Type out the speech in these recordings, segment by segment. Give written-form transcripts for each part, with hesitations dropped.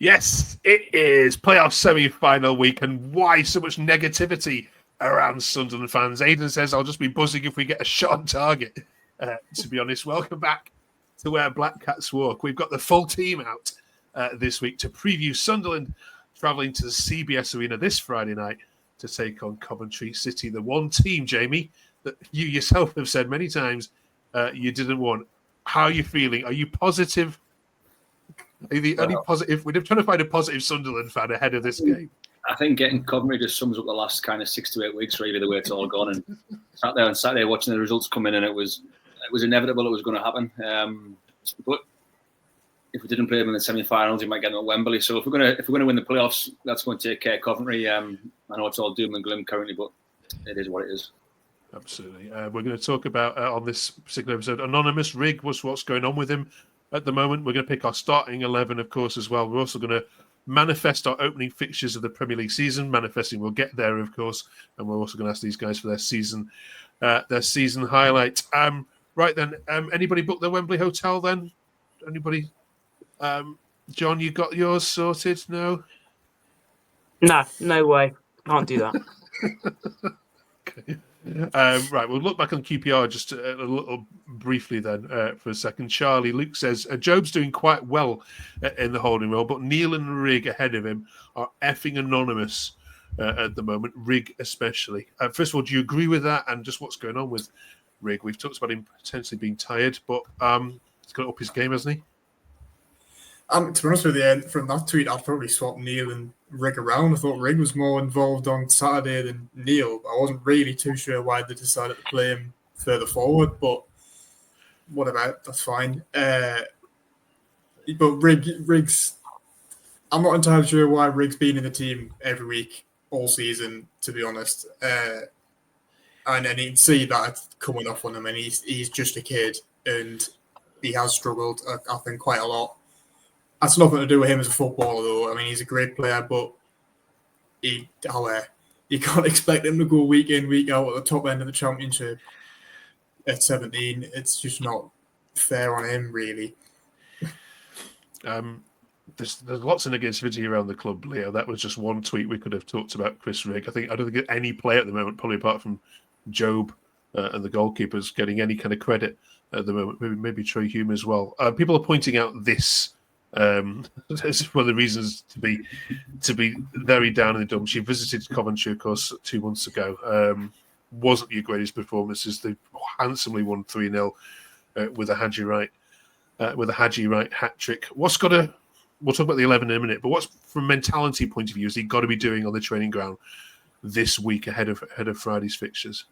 Yes, it is playoff semi-final week, and why so much negativity around Sunderland fans? Aidan says, I'll just be buzzing if we get a shot on target. To be honest, welcome back to Where Black Cats Walk. We've got the full team out this week to preview Sunderland travelling to the CBS Arena this Friday night to take on Coventry City, the one team, Jamie, that you yourself have said many times you didn't want. How are you feeling? Are you positive? Are you the only positive? We're trying to find a positive Sunderland fan ahead of this game. I think getting Coventry just sums up the last kind of 6 to 8 weeks, really, the way it's all gone. And sat there on Saturday watching the results come in, and it was inevitable it was going to happen. But if we didn't play them in the semi-finals, we might get them at Wembley. So if we're going to win the playoffs, that's going to take care of Coventry. I know it's all doom and gloom currently, but it is what it is. Absolutely. We're going to talk about on this particular episode. Anonymous Rig was what's going on with him at the moment. We're going to pick our starting 11, of course, as well. We're also going to manifest our opening fixtures of the Premier League season. Manifesting, we'll get there, of course, and we're also going to ask these guys for their season highlight. Right then, anybody book the Wembley Hotel then? Anybody? John, you got yours sorted? No? No way. Can't do that. Okay. Right, we'll look back on QPR just a little briefly then for a second. Charlie Luke says, Job's doing quite well in the holding role, but Neil and Rig ahead of him are effing anonymous at the moment, Rig especially. First of all, do you agree with that? And just what's going on with Rig? We've talked about him potentially being tired, but he's got to up his game, hasn't he? To be honest with you, from that tweet, I'd probably swap Neil and Rig around. I thought Rig was more involved on Saturday than Neil. I wasn't really too sure why they decided to play him further forward, but whatever, that's fine. But Rig's... I'm not entirely sure why Rig's been in the team every week, all season, to be honest. And you can see that coming off on him, and he's just a kid, and he has struggled, I think, quite a lot. That's nothing to do with him as a footballer, though. I mean, he's a great player, but you can't expect him to go week in, week out at the top end of the Championship at 17. It's just not fair on him, really. There's lots of negativity around the club, Leo. That was just one tweet we could have talked about Chris Rigg. I don't think any player at the moment, probably apart from Job and the goalkeepers, getting any kind of credit at the moment. Maybe Troy Hume as well. People are pointing out this. That's one of the reasons to be very down in the dumps. She visited Coventry, of course, 2 months ago. Wasn't your greatest performances. They handsomely won 3-0 with a Haji Wright hat trick. We'll talk about the 11 in a minute, but what's from mentality point of view has he got to be doing on the training ground this week ahead of Friday's fixtures?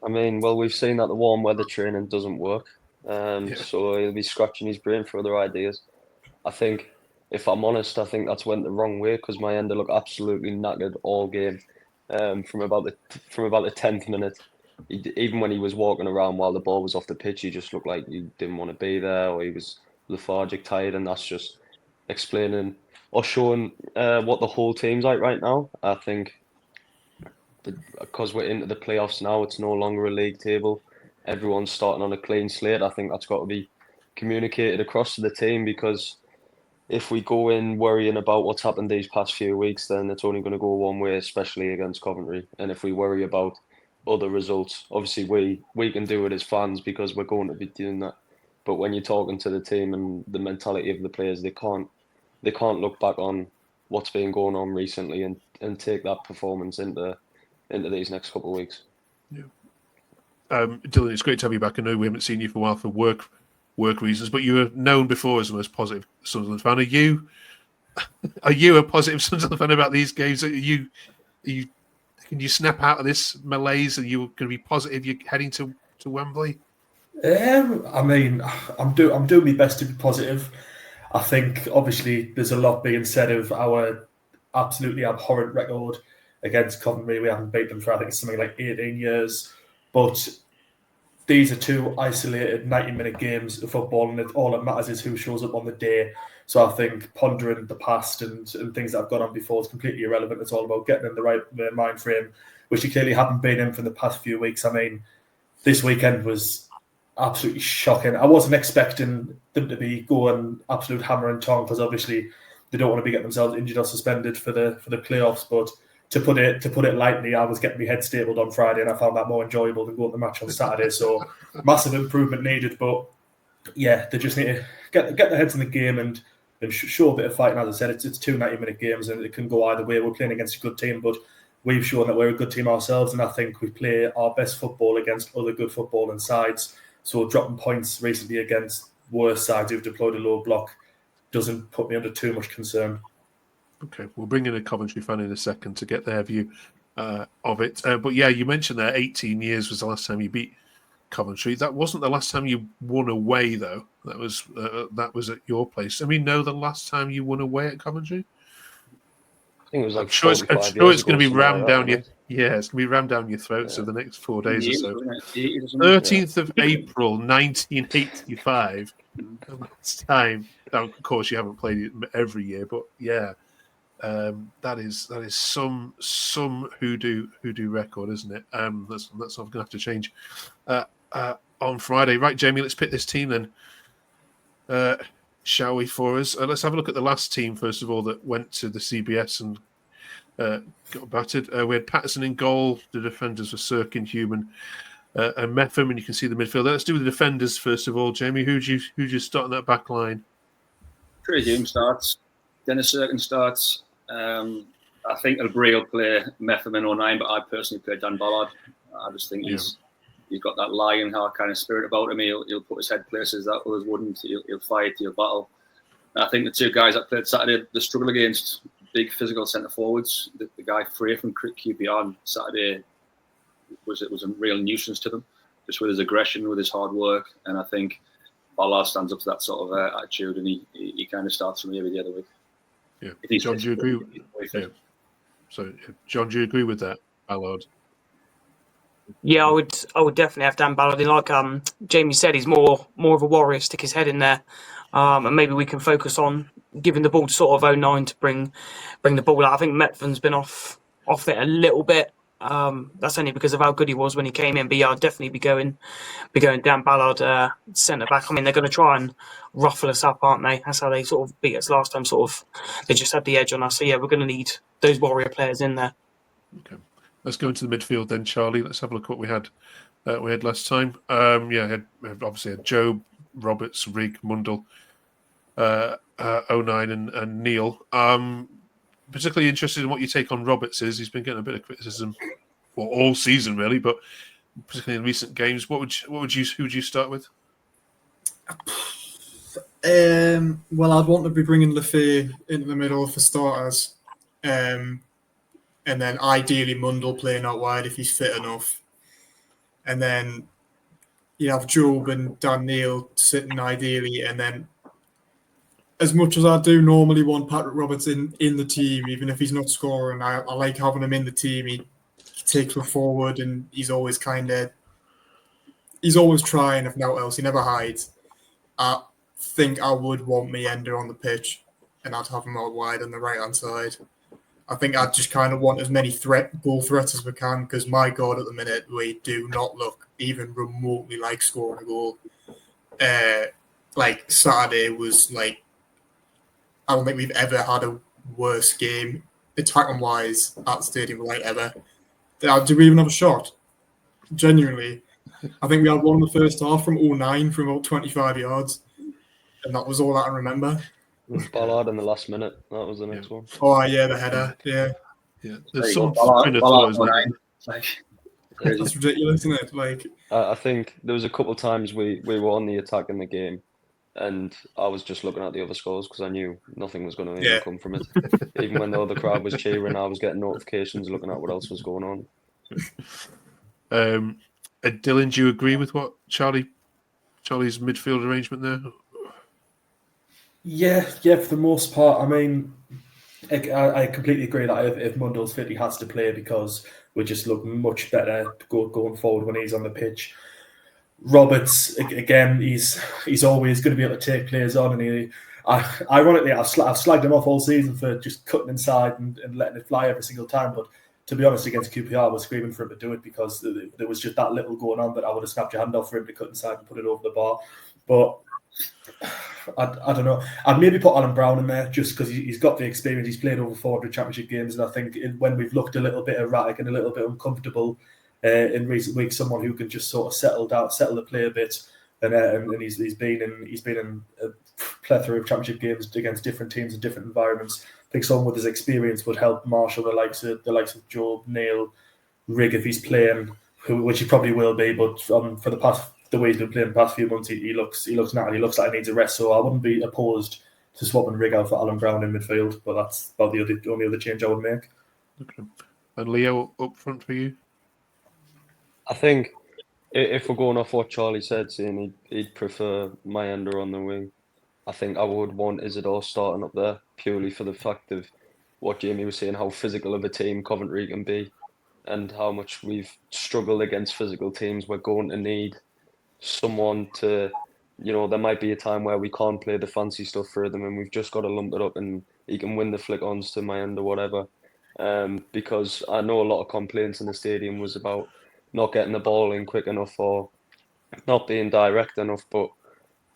I mean, well, we've seen that the warm weather training doesn't work. So he'll be scratching his brain for other ideas. I think, if I'm honest, that's went the wrong way because my ender looked absolutely knackered all game. From about the 10th minute, even when he was walking around while the ball was off the pitch, he just looked like he didn't want to be there, or he was lethargic, tired, and that's just explaining or showing what the whole team's like right now. I think because we're into the playoffs now, it's no longer a league table. Everyone's starting on a clean slate. I think that's got to be communicated across to the team, because if we go in worrying about what's happened these past few weeks, then it's only going to go one way, especially against Coventry. And if we worry about other results, obviously we can do it as fans because we're going to be doing that. But when you're talking to the team and the mentality of the players, they can't look back on what's been going on recently and take that performance into these next couple of weeks. Yeah. Dylan, it's great to have you back. I know we haven't seen you for a while for work reasons, but you were known before as the most positive Sunderland fan. Are you a positive Sunderland fan about these games? Can you snap out of this malaise and you're going to be positive you're heading to Wembley? I mean, I'm doing my best to be positive. I think obviously there's a lot being said of our absolutely abhorrent record against Coventry. We haven't beat them for, I think, something like 18 years. But these are two isolated 90-minute games of football, and all that matters is who shows up on the day. So I think pondering the past and things that have gone on before is completely irrelevant. It's all about getting in the right mind frame, which you clearly haven't been in for the past few weeks. I mean, this weekend was absolutely shocking. I wasn't expecting them to be going absolute hammer and tongue because obviously they don't want to be getting themselves injured or suspended for the playoffs. But to put it lightly, I was getting my head stapled on Friday, and I found that more enjoyable than going to the match on Saturday. So massive improvement needed. But yeah, they just need to get their heads in the game and show a bit of fighting. As I said, it's 2 90-minute games and it can go either way. We're playing against a good team, but we've shown that we're a good team ourselves, and I think we play our best football against other good footballing sides. So dropping points recently against worse sides who've deployed a low block doesn't put me under too much concern. Okay, we'll bring in a Coventry fan in a second to get their view of it. But yeah, you mentioned that 18 years was the last time you beat Coventry. That wasn't the last time you won away, though. That was at your place. I mean, the last time you won away at Coventry? I think it was like I'm sure it's going to be rammed down your it's going to be rammed down your throats over the next 4 days or so. 13th of April, 1985. The last time. Now, of course, you haven't played it every year, but yeah, that is some hoodoo record, isn't it? That's going to have to change on Friday. Right, Jamie, let's pick this team then. Shall we, for us? Let's have a look at the last team, first of all, that went to the CBS and got battered. We had Patterson in goal. The defenders were Sirkin, Human, and Metham, and you can see the midfield. Let's do the defenders, first of all. Jamie, who'd you start in that back line? Trey Hume starts. Dennis Sirkin starts. I think Albray will play Metham in 09, but I personally play Dan Ballard. I just think he's got that Lionheart kind of spirit about him. He'll put his head places that others wouldn't. He'll fight, he'll battle. And I think the 2 guys that played Saturday, they struggle against big physical centre forwards. The guy Frey from QPR on Saturday was a real nuisance to them, just with his aggression, with his hard work. And I think Ballard stands up to that sort of attitude, and he kind of starts for me every other week. Yeah, John, do you agree? So, John, do you agree with that, Ballard? Yeah, I would definitely have Dan Ballard in. Like Jamie said, he's more of a warrior, stick his head in there. And maybe we can focus on giving the ball to sort of 09 to bring the ball out. I think Metham's been off it a little bit. That's only because of how good he was when he came in. But yeah, I'd definitely be going Dan Ballard centre back. I mean, they're going to try and ruffle us up, aren't they? That's how they sort of beat us last time. Sort of, they just had the edge on us. So yeah, we're going to need those warrior players in there. Okay, let's go into the midfield then, Charlie. Let's have a look at what we had last time. Obviously had Job, Roberts, Rigg, Mundell, 09 and Neil. Particularly interested in what your take on Roberts is. He's been getting a bit of criticism all season, really, but particularly in recent games. Who would you start with? Well, I'd want to be bringing Lefay into the middle for starters, and then ideally Mundell playing out wide if he's fit enough, and then you have Job and Dan Neil sitting ideally, and then as much as I do normally want Patrick Roberts in the team, even if he's not scoring, I like having him in the team. He takes me forward, and he's always trying, if not else. He never hides. I think I would want Meander on the pitch, and I'd have him out wide on the right-hand side. I think I'd just kind of want as many goal threats as we can, because my God, at the minute, we do not look even remotely like scoring a goal. Like Saturday was like, I don't think we've ever had a worse game, attacking-wise, at Stadium Light ever. Did we even have a shot? Genuinely. I think we had one in the first half from 09 from about 25 yards, and that was all I can remember. Ballard in the last minute. That was the next one. Oh, yeah, the header. Yeah. There's some kind of throws like that's ridiculous, isn't it? Like, I think there was a couple of times we were on the attack in the game, and I was just looking at the other scores because I knew nothing was going to come from it. Even when the other crowd was cheering, I was getting notifications looking at what else was going on. Dylan, do you agree with what Charlie's midfield arrangement there? Yeah, for the most part. I mean, I completely agree that if Mundell's fit, he has to play because we just look much better going forward when he's on the pitch. Roberts, again, he's always going to be able to take players on, and ironically, I've slagged him off all season for just cutting inside and letting it fly every single time. But to be honest, against QPR, we're screaming for him to do it because there was just that little going on that I would have snapped your hand off for him to cut inside and put it over the bar. But I don't know. I'd maybe put Alan Brown in there just because he's got the experience. He's played over 400 championship games, and I think when we've looked a little bit erratic and a little bit uncomfortable in recent weeks, someone who can just sort of settle the play a bit. And he's been in a plethora of championship games against different teams and different environments. I think someone with his experience would help marshal the likes of Job, Neil, Rig if he's playing, which he probably will be. But for the way he's been playing the past few months, he looks knackered. He looks like he needs a rest. So I wouldn't be opposed to swapping Rig out for Alan Brown in midfield. But that's about the only other change I would make. Okay. And Leo, up front for you? I think if we're going off what Charlie said, saying he'd prefer Mayenda on the wing, I think I would want Isidore starting up there purely for the fact of what Jamie was saying, how physical of a team Coventry can be and how much we've struggled against physical teams. We're going to need someone to, there might be a time where we can't play the fancy stuff for them and we've just got to lump it up and he can win the flick-ons to Mayenda or whatever. Because I know a lot of complaints in the stadium was about not getting the ball in quick enough or not being direct enough. But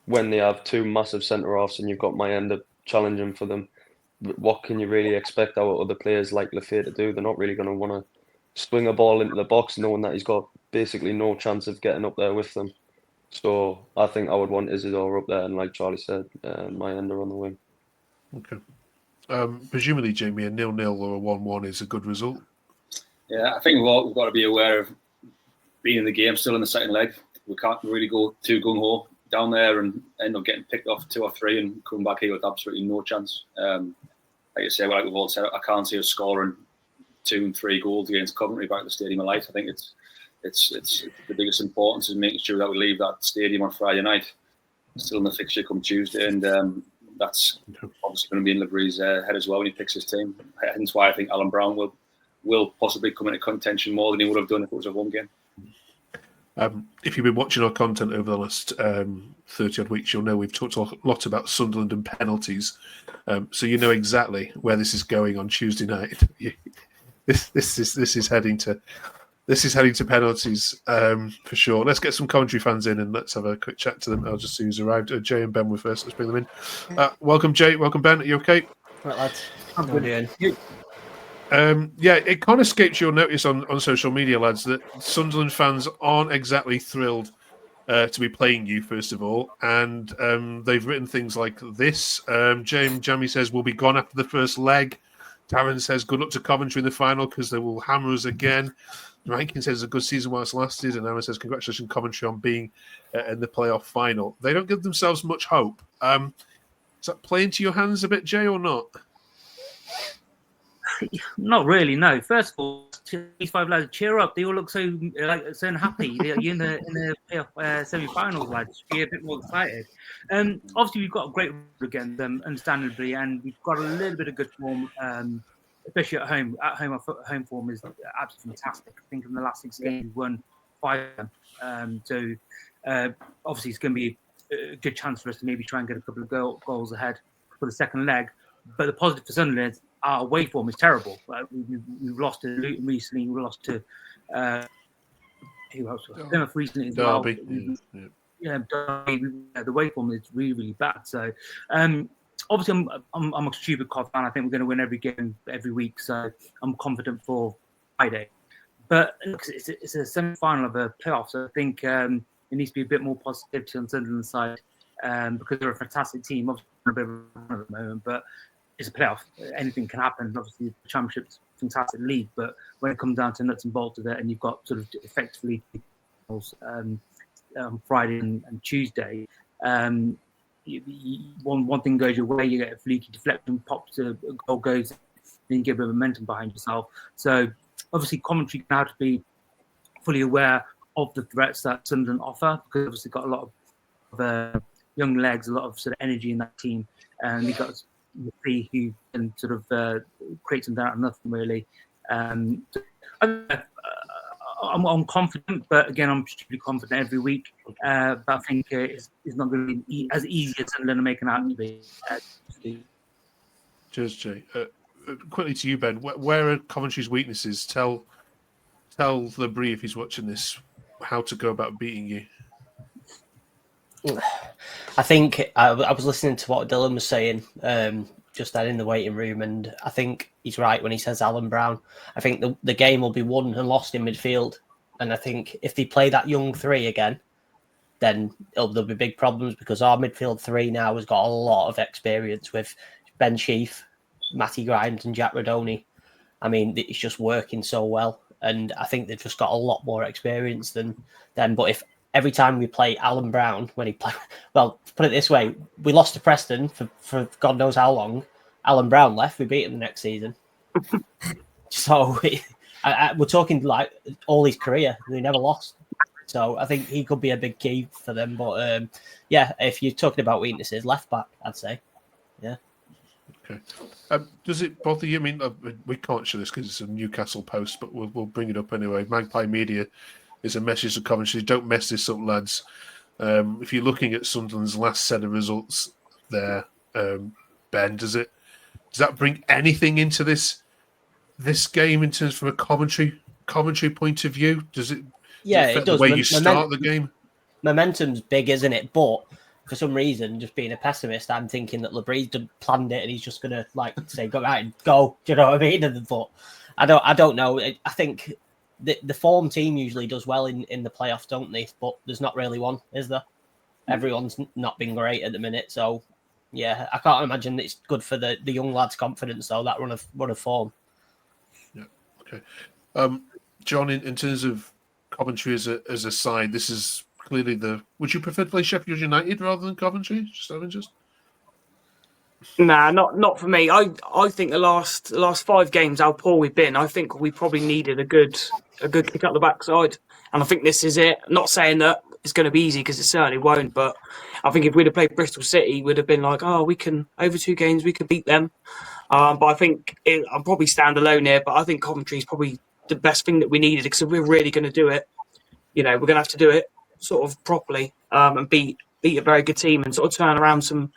when they have two massive centre-halves and you've got Mayenda challenging for them, what can you really expect our other players like Lafay to do? They're not really going to want to swing a ball into the box knowing that he's got basically no chance of getting up there with them. So I think I would want Isidore up there and, like Charlie said, Mayenda on the wing. Okay. Presumably, Jamie, a 0-0 or a 1-1 is a good result. Yeah, I think we've got to be aware of being in the game still in the second leg. We can't really go too gung-ho down there and end up getting picked off 2 or 3 and come back here with absolutely no chance. Like I say, like we've all said, I can't see us scoring 2 and 3 goals against Coventry back at the Stadium of Light. I think it's the biggest importance is making sure that we leave that stadium on Friday night, still in the fixture come Tuesday, and that's obviously going to be in Livery's head as well when he picks his team. Hence why I think Alan Brown will possibly come into contention more than he would have done if it was a home game. If you've been watching our content over the last 30-odd weeks, you'll know we've talked a lot about Sunderland and penalties. So you know exactly where this is going on Tuesday night. This is heading to penalties for sure. Let's get some Coventry fans in and let's have a quick chat to them. I'll just see who's arrived. Jay and Ben were first. Let's bring them in. Welcome, Jay. Welcome, Ben. Are you okay? Right, lads. I'm good. It kind of escaped your notice on social media, lads, that Sunderland fans aren't exactly thrilled to be playing you, first of all. And they've written things like this. Jamie says, we'll be gone after the first leg. Darren says, good luck to Coventry in the final because they will hammer us again. Rankin says, a good season while it's lasted. And Aaron says, congratulations, Coventry, on being in the playoff final. They don't give themselves much hope. Is that playing to your hands a bit, Jay, or not? Not really, no. First of all, these 5 lads, cheer up. They all look so happy. You're in the playoff semi-finals, lads. Be a bit more excited. Obviously, we've got a great record against them, understandably, and we've got a little bit of good form, especially at home. At home, our home form is absolutely fantastic. I think in the last 6 games, we've won 5 of them. So obviously, it's going to be a good chance for us to maybe try and get a couple of goals ahead for the second leg. But the positive for Sunderland is our away form is terrible. We've lost to Luton recently. We lost to who else? Plymouth recently as well. Derby. Derby. The away form is really, really bad. So obviously, I'm a stupid Cov fan. I think we're going to win every game every week. So I'm confident for Friday. But look, it's a semi-final of a playoff. So I think it needs to be a bit more positivity on Sunderland's side because they're a fantastic team. Obviously, a bit of a run at the moment, but it's a playoff. Anything can happen. Obviously, the Championship's a fantastic league, but when it comes down to nuts and bolts of it, and you've got sort of effectively Friday and Tuesday, one thing goes your way, you get a fluky deflection, pops, a goal goes, then you get a bit of momentum behind yourself. So obviously, Coventry can have to be fully aware of the threats that Sunderland offer, because obviously got a lot of young legs, a lot of sort of energy in that team, and you've got Lafay who can sort of create something out of nothing, really. I'm confident, but again, I'm stupidly confident every week. But I think it's not going to be as easy as Sunderland are making out to be. Cheers, Jay. quickly to you, Ben. Where are Coventry's weaknesses? Tell the Bree, if he's watching this, how to go about beating you. I think I was listening to what Dylan was saying just then in the waiting room, and I think he's right when he says Alan Brown. I think the game will be won and lost in midfield, and I think if they play that young three again, then there'll be big problems because our midfield three now has got a lot of experience with Ben Sheaf, Matty Grimes, and Jack Rodoni. I mean, it's just working so well, and I think they've just got a lot more experience than them. But if every time we play Alan Brown, when he play, well, put it this way, we lost to Preston for God knows how long. Alan Brown left, we beat him the next season. So we're talking like all his career, they never lost. So I think he could be a big key for them. But yeah, if you're talking about weaknesses, left back, I'd say. Yeah. Okay. Does it bother you? I mean, we can't show this because it's a Newcastle post, but we'll bring it up anyway. Magpie Media is a message to Coventry. Don't mess this up, lads. If you're looking at Sunderland's last set of results there, Ben, does that bring anything into this game in terms from a Coventry point of view? Does it? Yeah, it does. The way you start the game. Momentum's big, isn't it? But for some reason, just being a pessimist, I'm thinking that Labree's planned it and he's just gonna say, "Go right, go." Do you know what I mean? But I don't know. I think the form team usually does well in the playoffs, don't they? But there's not really one, is there? Everyone's not been great at the minute, so yeah, I can't imagine it's good for the young lads' confidence though. That run of form. Yeah. Okay. John, in terms of Coventry as a side, this is clearly would you prefer to play Sheffield United rather than Coventry? Just out of interest? Nah, not for me. I think the last 5 games, how poor we've been, I think we probably needed a good kick up the backside, and I think this is it. I'm not saying that it's going to be easy because it certainly won't, but I think if we'd have played Bristol City, we'd have been like, oh, we can over 2 games we could beat them. But I think I'll probably stand alone here. But I think Coventry is probably the best thing that we needed because if we're really going to do it, we're going to have to do it sort of properly and beat a very good team and sort of turn around some.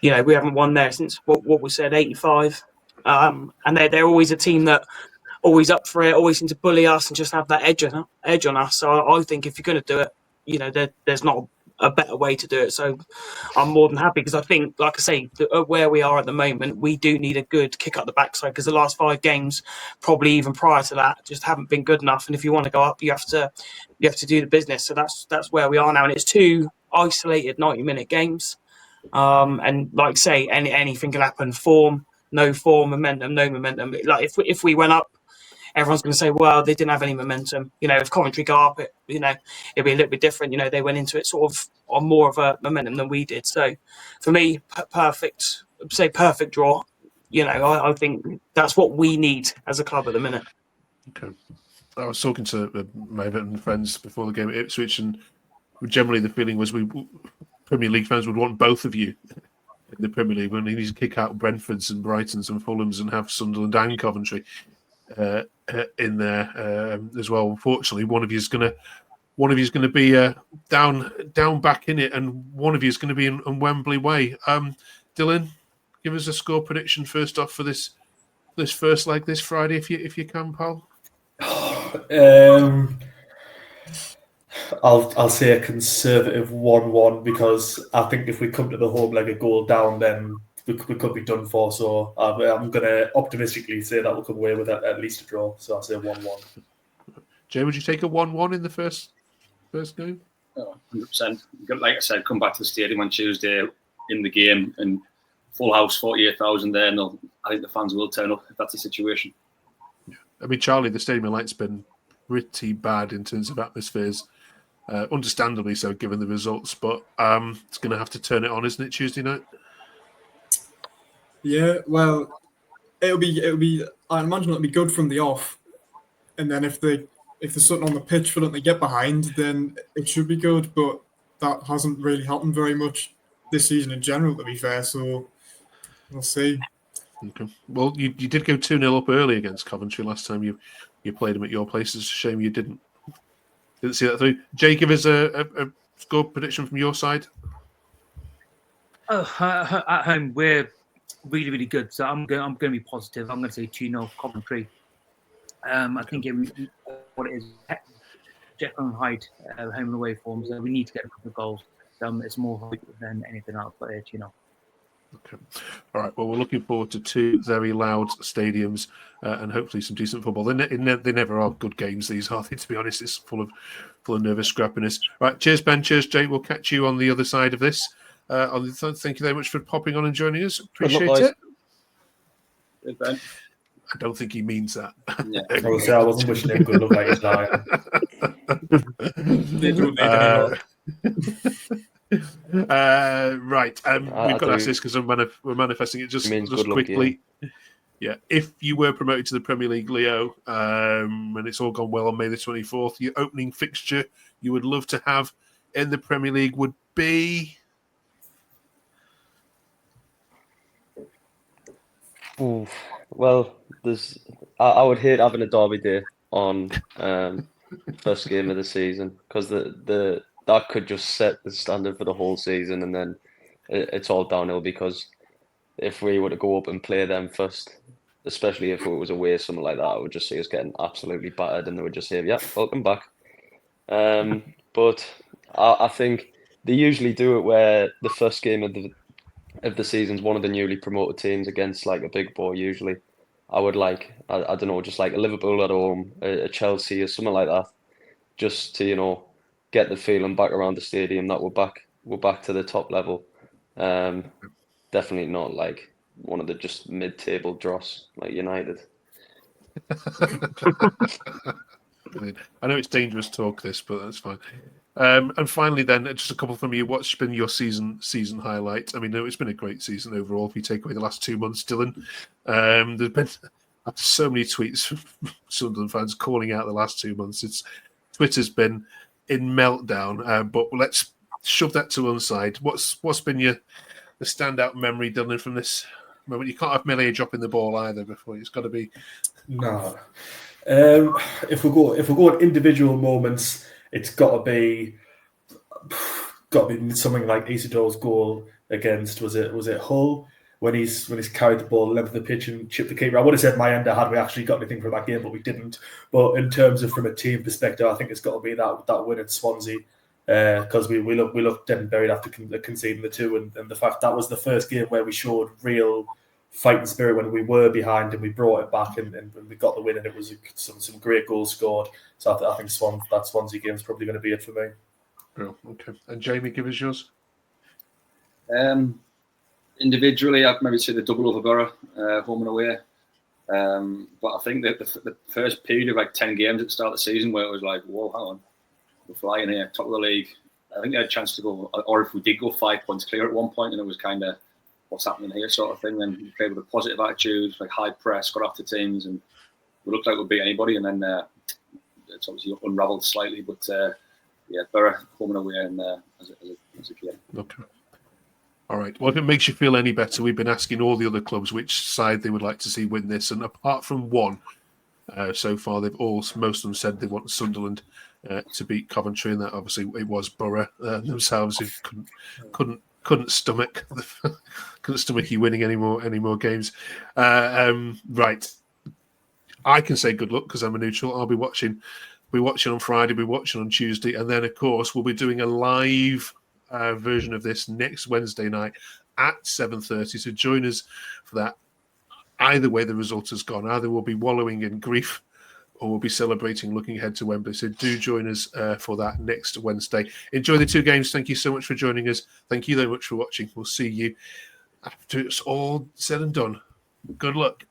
We haven't won there since what we said 85, and they're always a team that always up for it, always seem to bully us and just have that edge on us. So I think if you're going to do it, there's not a better way to do it. So I'm more than happy because I think, like I say, where we are at the moment, we do need a good kick up the backside because the last 5 games, probably even prior to that, just haven't been good enough. And if you want to go up, you have to do the business. So that's where we are now, and it's 2 isolated 90-minute games. And like I say, anything can happen. Form, no form, momentum, no momentum. Like if we went up, everyone's going to say, well, they didn't have any momentum. If Coventry go up, it'd be a little bit different. They went into it sort of on more of a momentum than we did. So for me, perfect draw. I think that's what we need as a club at the minute. Okay. I was talking to my Everton friends before the game at Ipswich, and generally the feeling was Premier League fans would want both of you in the Premier League. We need to kick out Brentfords and Brightons and Fulhams and have Sunderland and Coventry in there as well. Unfortunately, one of you is going to be down back in it, and one of you is going to be in Wembley way. Dylan, give us a score prediction first off for this first leg this Friday, if you can, pal. I'll say a conservative 1-1 because I think if we come to the home leg a goal down, then we could be done for. So I'm going to optimistically say that we'll come away with at least a draw. So I'll say 1-1. Jay, would you take a 1-1 in the first game? 100%. Like I said, come back to the stadium on Tuesday in the game and full house, 48,000 there. And I think the fans will turn up if that's the situation. Yeah. I mean, Charlie, the Stadium of Light's been pretty bad in terms of atmospheres. Understandably so, given the results, but it's going to have to turn it on, isn't it, Tuesday night? Yeah, well, it'll be. I imagine it'll be good from the off, and then if there's something on the pitch for them to get behind, then it should be good. But that hasn't really happened very much this season in general, to be fair. So we'll see. Okay. Well, you did go 2-0 up early against Coventry last time you played them at your place. It's a shame you didn't see that through. Jay, give us a score prediction from your side. At home, we're really, really good. So I'm going to be positive. I'm going to say 2-0 Coventry. I think what it is, Jekyll and Hyde, home and away forms. So we need to get a couple of goals. It's more hope than anything else, but it's, Okay. All right. Well, we're looking forward to 2 very loud stadiums and hopefully some decent football. They never are good games, these are they? To be honest, it's full of nervous scrappiness. All right. Cheers, Ben. Cheers, Jake. We'll catch you on the other side of this. Thank you very much for popping on and joining us. Appreciate it. Good, Ben. I don't think he means that. Yeah. I wasn't wishing him good luck like he's dying. They don't need any luck. Right. We've got to ask this because we're manifesting it just quickly. Yeah. If you were promoted to the Premier League, Leo, and it's all gone well on May the 24th, your opening fixture you would love to have in the Premier League would be... Ooh, well, I would hate having a derby day on first game of the season because that could just set the standard for the whole season, and then it's all downhill. Because if we were to go up and play them first, especially if it was away or something like that, I would just see us getting absolutely battered, and they would just say, "Yeah, welcome back." But I think they usually do it where the first game of the season's one of the newly promoted teams against like a big boy. Usually, I would like I don't know, just like a Liverpool at home, a Chelsea or something like that, just to get the feeling back around the stadium that we're back to the top level. Definitely not like one of the just mid-table dross like United. I know it's dangerous talk this, but that's fine. And finally, then, just a couple from you. What's been your season highlight? I mean, it's been a great season overall. If you take away the last 2 months, Dylan, there's been so many tweets from Sunderland fans calling out the last 2 months. Twitter's been in meltdown. But let's shove that to one side. What's been the standout memory, Dylan, from this moment? You can't have Melee dropping the ball either before. It's got to be no. If we go on individual moments, it's got to be something like Isidore's goal against was it Hull when he's carried the ball length of the pitch and chipped the keeper. I would have said Mayenda had we actually got anything from that game, but we didn't. But in terms of from a team perspective, I think it's got to be that win at Swansea because we looked dead and buried after conceding the 2, and the fact that was the first game where we showed real fighting spirit when we were behind and we brought it back and we got the win, and it was some great goals scored. So I think that Swansea game is probably going to be it for me. Oh, okay. And Jamie, give us yours. Individually, I'd maybe say the double over Borough, home and away. But I think that the first period of like 10 games at the start of the season where it was like, whoa, hang on, we're flying here, top of the league. I think they had a chance to go, or if we did go 5 points clear at one point, and it was kind of, what's happening here sort of thing. Then we played with a positive attitude, like high press, got after teams, and we looked like we'd beat anybody. And then it's obviously unravelled slightly, but Borough home and away and as a kid. Okay. All right. Well, if it makes you feel any better, we've been asking all the other clubs which side they would like to see win this, and apart from one, so far most of them said they want Sunderland to beat Coventry, and that obviously it was Borough themselves who couldn't stomach you winning any more games. Right. I can say good luck because I'm a neutral. I'll be watching. We're watching on Friday. We're watching on Tuesday, and then of course we'll be doing a live version of this next Wednesday night at 7:30. So join us for that. Either way, the result has gone. Either we'll be wallowing in grief, or we'll be celebrating, looking ahead to Wembley. So do join us for that next Wednesday. Enjoy the 2 games. Thank you so much for joining us. Thank you very much for watching. We'll see you after it's all said and done. Good luck.